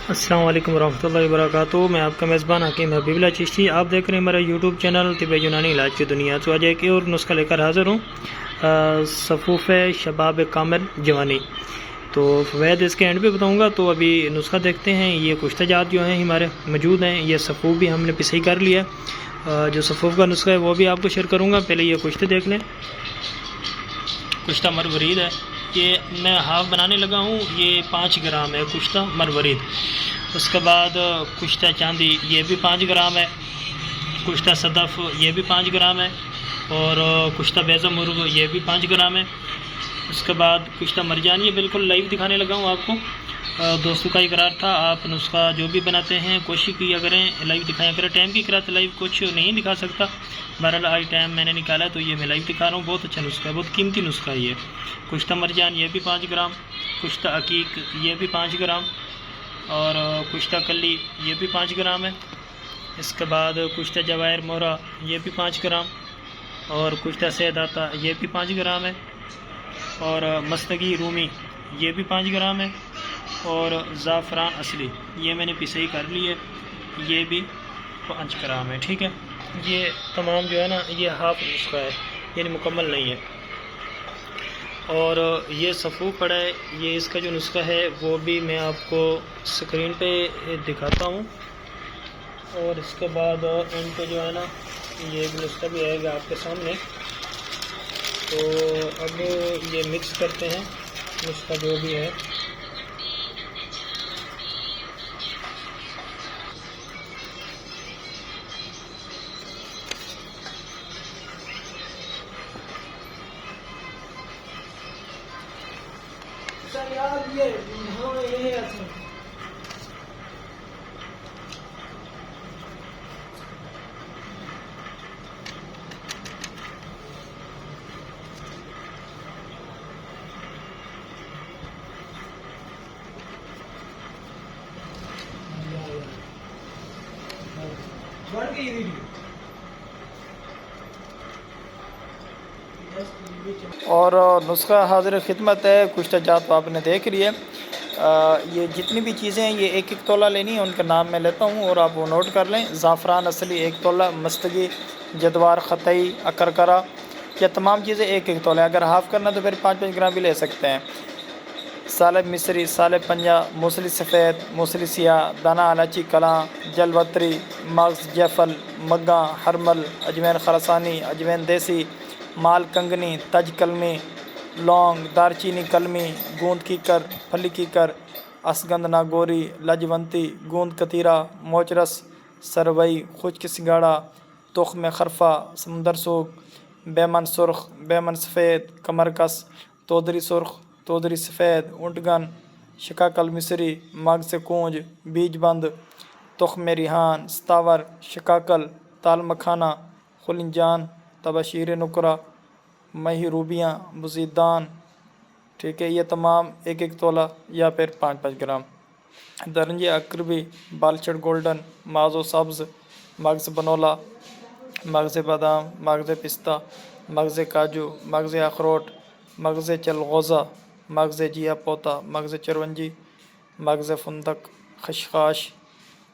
السلام علیکم ورحمۃ اللہ وبرکاتہ. میں آپ کا میزبان حکیم حبیب اللہ چشتی. آپ دیکھ رہے ہیں ہمارا یوٹیوب چینل طب یونانی علاج کی دنیا. تو آج ایک اور نسخہ لے کر حاضر ہوں, صفوف شباب کامل جوانی. تو فوائد اس کے اینڈ پہ بتاؤں گا. تو ابھی نسخہ دیکھتے ہیں. یہ کشتہ جات جو ہیں ہمارے موجود ہیں. یہ صفوف بھی ہم نے پسائی کر لیا. جو صفوف کا نسخہ ہے وہ بھی آپ کو شیئر کروں گا. پہلے یہ کشتے دیکھ لیں. کشتہ مروارید ہے. یہ میں ہاف بنانے لگا ہوں. یہ 5 گرام ہے کشتہ مروارید. اس کے بعد کشتہ چاندی یہ بھی 5 گرام ہے. کشتہ صدف یہ بھی 5 گرام ہے. اور کشتہ بیضہ مرغ یہ بھی 5 گرام ہے. اس کے بعد کشتہ مرجان یہ بالکل لائیو دکھانے لگا ہوں آپ کو. دوستوں کا اقرار تھا, آپ نسخہ جو بھی بناتے ہیں کوشش کیا کریں لائیو دکھایا کریں. ٹائم کی قرات لائیو کچھ نہیں دکھا سکتا. بہرحال آج ٹائم میں نے نکالا تو یہ میں لائیو دکھا رہا ہوں. بہت اچھا نسخہ ہے, بہت قیمتی نسخہ ہے یہ. کشتہ مرجان یہ بھی 5 گرام. کشتہ عقیق یہ بھی 5 گرام. اور کشتہ کلی یہ بھی 5 گرام ہے. اس کے بعد کشتہ جواہر مورا یہ بھی 5 گرام. اور کشتہ سید آتا یہ بھی 5 گرام ہے. اور مستگی رومی یہ بھی 5 گرام ہے. اور زعفران اصلی یہ میں نے پسائی کر لی ہے, یہ بھی 5 گرام ہے. ٹھیک ہے, یہ تمام جو ہے نا یہ ہاف نسخہ ہے, یعنی مکمل نہیں ہے. اور یہ صفوف پڑا ہے. یہ اس کا جو نسخہ ہے وہ بھی میں آپ کو اسکرین پہ دکھاتا ہوں. اور اس کے بعد ان پہ جو ہے نا یہ ایک نسخہ بھی آئے گا آپ کے سامنے. تو اب یہ مکس کرتے ہیں نسخہ جو بھی ہے. اور نسخہ حاضر خدمت ہے. کشتہ جات آپ نے دیکھ لیے. یہ جتنی بھی چیزیں ہیں یہ 1 تولہ لینی ہے. ان کا نام میں لیتا ہوں اور آپ وہ نوٹ کر لیں. زعفران اصلی 1 تولہ, مستگی, جدوار, خطئی, اکرکرا, یہ تمام چیزیں 1 تولہ. اگر ہاف کرنا تو پھر 5 گرام بھی لے سکتے ہیں. سالب مصری, سالب پنجہ, موصلی سفید, موصلی سیاہ, دانہ الائچی کلاں, جلوتری, مغز جیفل, مگاں, ہرمل, اجوین خراسانی, اجوین دیسی, مال کنگنی, تج کلمی, لونگ, دارچینی کلمی, گوند کیکر, پھلی کیکر, اسگند ناگوری, لجونتی, گوند کتیرہ, موچرس, سروئی, خشک سنگاڑا, تخم خرفہ, سمندر سوگ, بیمن سرخ, بیمن سفید, کمرکس, تودری سرخ, تودری سفید, اونٹگن, شکاکل مصری, مغز کونج, بیج بند, تخم ریحان, ستاور, شکاکل, تال مکھانہ, خلنجان, تباشیر نکرہ, مہی روبیاں, بزیدان. ٹھیک ہے, یہ تمام 1 تولہ یا پھر 5 گرام. درنج اکربی, بالچڑ گولڈن, ماز و سبز, مغز بنولا, مغز بادام, مغز پستہ, مغز کاجو, مغز اخروٹ, مغز چلغوزہ, مغز جیا پوتا, مغز چرونجی, مغز فندق, خشخاش.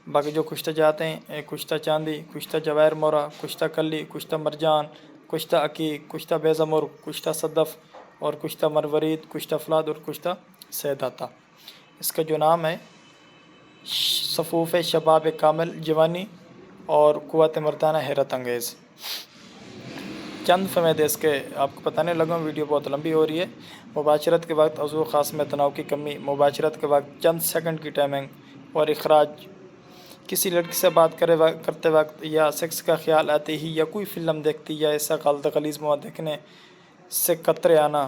باقی جو کشتہ جاتے ہیں کشتہ چاندی, کشتہ جواہر مورا, کشتہ کلی, کشتہ مرجان, کشتہ عقیق, کشتہ بیضہ مرغ, کشتہ صدف, اور کشتہ مروارید, کشتہ فلاد, اور کشتہ سید آتا. اس کا جو نام ہے صفوف شباب کامل جوانی اور قوت مردانہ حیرت انگیز. چند فوائد اس کے آپ کو بتانے لگا ہوں. ویڈیو بہت لمبی ہو رہی ہے. مباشرت کے وقت عضو خاص میں تناؤ کی کمی, مباشرت کے وقت چند سیکنڈ کی ٹائمنگ اور اخراج, کسی لڑکی سے بات کرتے وقت یا سیکس کا خیال آتے ہی یا کوئی فلم دیکھتی یا ایسا غلیظ مواد دیکھنے سے قطرے آنا.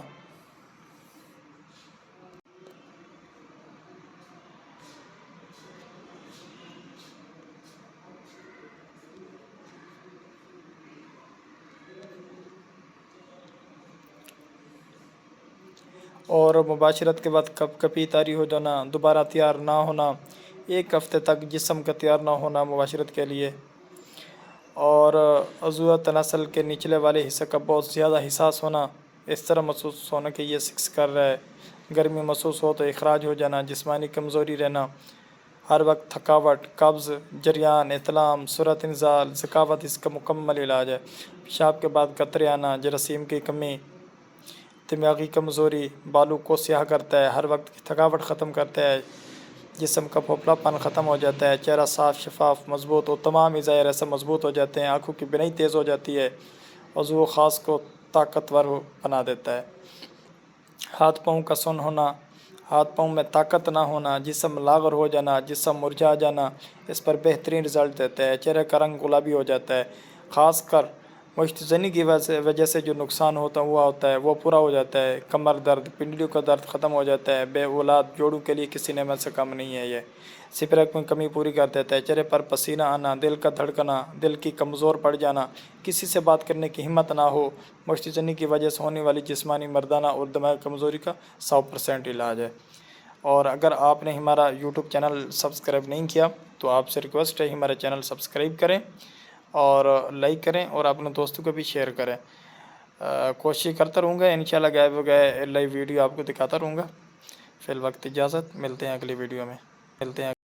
اور مباشرت کے بعد کپ کپی طاری ہو جانا, دوبارہ تیار نہ ہونا, 1 ہفتے تک جسم کا تیار نہ ہونا مباشرت کے لیے. اور عضو تناسل کے نچلے والے حصے کا بہت زیادہ حساس ہونا, اس طرح محسوس ہونا کہ یہ سیکس کر رہا ہے. گرمی محسوس ہو تو اخراج ہو جانا, جسمانی کمزوری رہنا, ہر وقت تھکاوٹ، قبض، جریان، احتلام، صورت انزال، ذکاوت اس کا مکمل علاج ہے۔ پیشاب کے بعد قطرے آنا، جراثیم کی کمی، دماغی کمزوری، بالوں کو سیاہ کرتا ہے، ہر وقت کی تھکاوٹ ختم کرتا ہے، جسم کا پھوپلا پن ختم ہو جاتا ہے، چہرہ صاف شفاف مضبوط اور تمام اعضاء رسم مضبوط ہو جاتے ہیں، آنکھوں کی بینائی تیز ہو جاتی ہے، عضو خاص کو طاقتور بنا دیتا ہے۔ ہاتھ پاؤں کا سن ہونا، ہاتھ پاؤں میں طاقت نہ ہونا، جسم لاغر ہو جانا، جسم مرجھا جانا، اس پر بہترین رزلٹ دیتا ہے۔ چہرے کا رنگ گلابی ہو جاتا ہے، خاص کر مشت زنی کی وجہ سے جو نقصان ہوتا ہے وہ پورا ہو جاتا ہے۔ کمر درد، پنڈلیوں کا درد ختم ہو جاتا ہے۔ بے اولاد جوڑوں کے لیے کسی نعمت سے کم نہیں ہے یہ۔ سپرک میں کمی پوری کر دیتا ہے۔ چہرے پر پسینہ آنا، دل کا دھڑکنا، دل کی کمزور پڑ جانا، کسی سے بات کرنے کی ہمت نہ ہو، مشت زنی کی وجہ سے ہونے والی جسمانی مردانہ اور دماغی کمزوری کا 100% علاج ہے۔ اور اگر آپ نے ہمارا یوٹیوب چینل سبسکرائب نہیں کیا تو آپ سے ریکویسٹ ہے ہمارا چینل سبسکرائب کریں اور لائک کریں اور اپنے دوستوں کو بھی شیئر کریں۔ کوشش کرتا رہوں گا انشاءاللہ گئے بغیر لائیو ویڈیو آپ کو دکھاتا رہوں گا۔ فی الوقت اجازت، ملتے ہیں اگلی ویڈیو میں۔